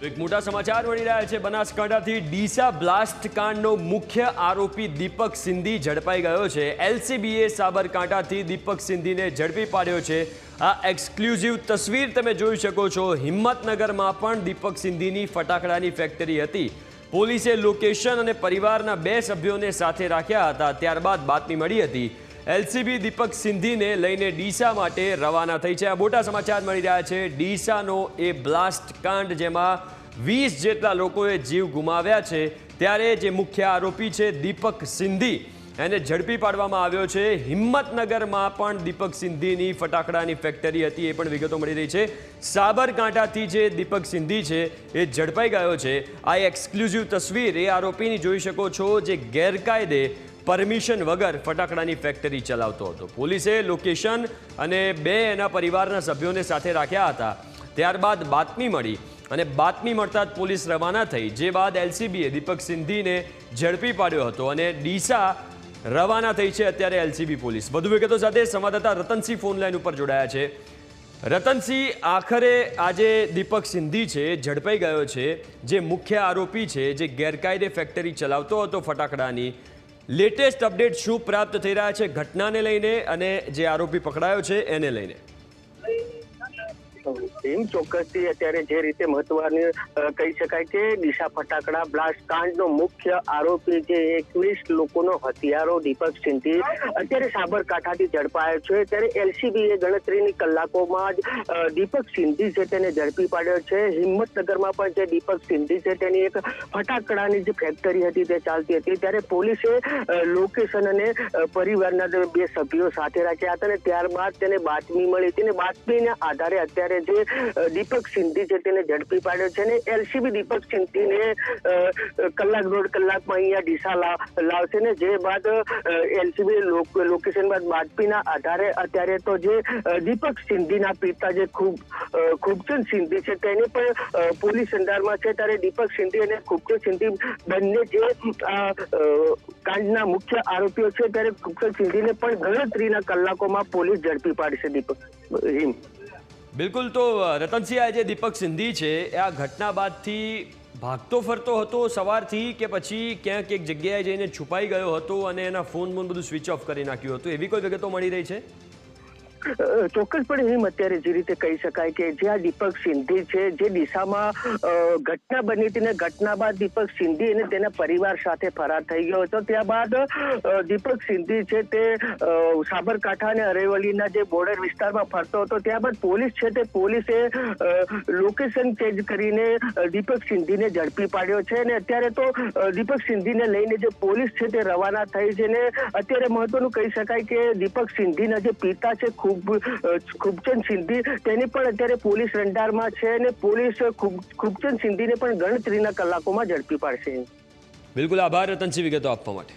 એક મોટા સમાચાર મળી રહ્યા છે। બનાસકાંઠાથી ડીસા બ્લાસ્ટ કાંડનો મુખ્ય આરોપી દીપક સિંધી ઝડપાઈ ગયો છે। એલસીબીએ સાબરકાંઠાથી દીપક સિંધીને ઝડપી પાડ્યો છે। આ એક્સક્લુઝિવ તસવીર તમે જોઈ શકો છો। હિંમતનગરમાં પણ દીપક સિંધીની ફટાકડાની ફેક્ટરી હતી। પોલીસે લોકેશન અને પરિવારના 2 સભ્યોને સાથે રાખ્યા હતા। ત્યારબાદ બાતમી મળી હતી। એલસીબી દીપક સિંધીને લઈને ડીસા માટે રવાના થઈ છે। આ મોટા સમાચાર મળી રહ્યા છે। ડીસાનો એ બ્લાસ્ટ કાંડ જેમાં 20 જેટલા લોકોએ જીવ ગુમાવ્યા છે, ત્યારે જે મુખ્ય આરોપી છે દીપક સિંધી, એને ઝડપી પાડવામાં આવ્યો છે। હિંમતનગરમાં પણ દીપક સિંધીની ફટાકડાની ફેક્ટરી હતી, એ પણ વિગતો મળી રહી છે। સાબરકાંઠાથી જે દીપક સિંધી છે એ ઝડપાઈ ગયો છે। આ એક્સક્લુઝિવ તસવીર એ આરોપીની જોઈ શકો છો, જે ગેરકાયદે પરમિશન વગર ફટાકડાની ફેક્ટરી ચલાવતો હતો। પોલીસે લોકેશન અને 2 એના પરિવારના સભ્યોને સાથે રાખ્યા હતા। ત્યારબાદ બાતમી મળી અને બાતમી મળતા જ પોલીસ રવાના થઈ, જે બાદ એલસીબીએ દીપક સિંધીને ઝડપી પાડ્યો હતો અને ડીસા રવાના થઈ છે અત્યારે એલસીબી પોલીસ। વધુ વિગતો સાથે સંવાદદાતા રતનસિંહ ફોન લાઈન ઉપર જોડાયા છે। રતનસિંહ, આખરે આજે દીપક સિંધી છે ઝડપાઈ ગયો છે, જે મુખ્ય આરોપી છે, જે ગેરકાયદે ફેક્ટરી ચલાવતો હતો ફટાકડાની। લેટેસ્ટ અપડેટ શું પ્રાપ્ત થઈ રહ્યા છે ઘટનાને લઈને અને જે આરોપી પકડાયો છે એને લઈને? ચોક્કસથી અત્યારે જે રીતે મહત્વની કહી શકાય કે ડીસા ફટાકડા બ્લાસ્ટ કાંડનો મુખ્ય આરોપી જે 21 લોકોનો હત્યારો દીપક સિંધી અત્યારે સાબરકાંઠાથી ઝડપાયો છે। ત્યારે એલસીબીએ ગણતરીની કલાકોમાં જ દીપક સિંધી છે તેને ઝડપી પાડ્યો છે। હિંમતનગરમાં પણ જે દીપક સિંધી છે તેની એક ફટાકડાની જે ફેક્ટરી હતી તે ચાલતી હતી, ત્યારે પોલીસે લોકેશન અને પરિવારના 2 સભ્યો સાથે રાખ્યા હતા અને ત્યારબાદ તેને બાતમી મળી હતી અને બાતમીના આધારે અત્યારે જે દીપક સિંધી છે તેને ઝડપી પાડ્યો છે અને એલસીબી દીપક સિંધીને કલાક 1.5 કલાકમાં અહીંયા ડીસા લાવશે ને જે બાદ એલસીબી લોકેશન બાદ બાતમીના આધારે અત્યારે તો જે દીપક સિંધીના પિતા જે ખૂબચંદ સિંધી છે તેને પણ પોલીસ અંડારમાં છે। ત્યારે દીપક સિંધી અને ખૂબચંદ સિંધી બંને જે કાંડના મુખ્ય આરોપીઓ છે, ત્યારે ખૂબચંદ સિંધીને પણ ગણતરીના કલાકોમાં પોલીસ ઝડપી પાડશે। દીપક બિલકુલ, તો રતનસિંહ, આ જે દીપક સિંધી છે એ આ ઘટના બાદથી ભાગતો ફરતો હતો સવારથી, કે પછી ક્યાંક એક જગ્યાએ જઈને છુપાઈ ગયો હતો અને એના ફોન બધું સ્વિચ ઓફ કરી નાખ્યું હતું, એવી કોઈ વિગતો મળી રહી છે? ચોક્કસપણે એમ અત્યારે જે રીતે કહી શકાય કે જે આ દીપક સિંધી છે, જે ડીસામાં ઘટના બની હતી ને ઘટના બાદ દીપક સિંધી અને તેના પરિવાર સાથે ફરાર થઈ ગયો હતો। ત્યારબાદ દીપક સિંધી છે તે સાબરકાંઠા અને અરવલ્લીના જે બોર્ડર વિસ્તારમાં ફરતો હતો। ત્યારબાદ પોલીસ છે તે પોલીસે લોકેશન ચેન્જ કરીને દીપક સિંધીને ઝડપી પાડ્યો છે અને અત્યારે તો દીપક સિંધીને લઈને જે પોલીસ છે તે રવાના થઈ છે ને અત્યારે મહત્વનું કહી શકાય કે દીપક સિંધીના જે પિતા છે ખૂબચંદ સિંધી, તેની પણ અત્યારે પોલીસ રડારમાં છે અને પોલીસ ખૂબચંદ સિંધીને પણ ગણતરીના કલાકોમાં ઝડપી પાડશે। બિલકુલ, આભાર રતનસિંહ વિગતો આપવા માટે।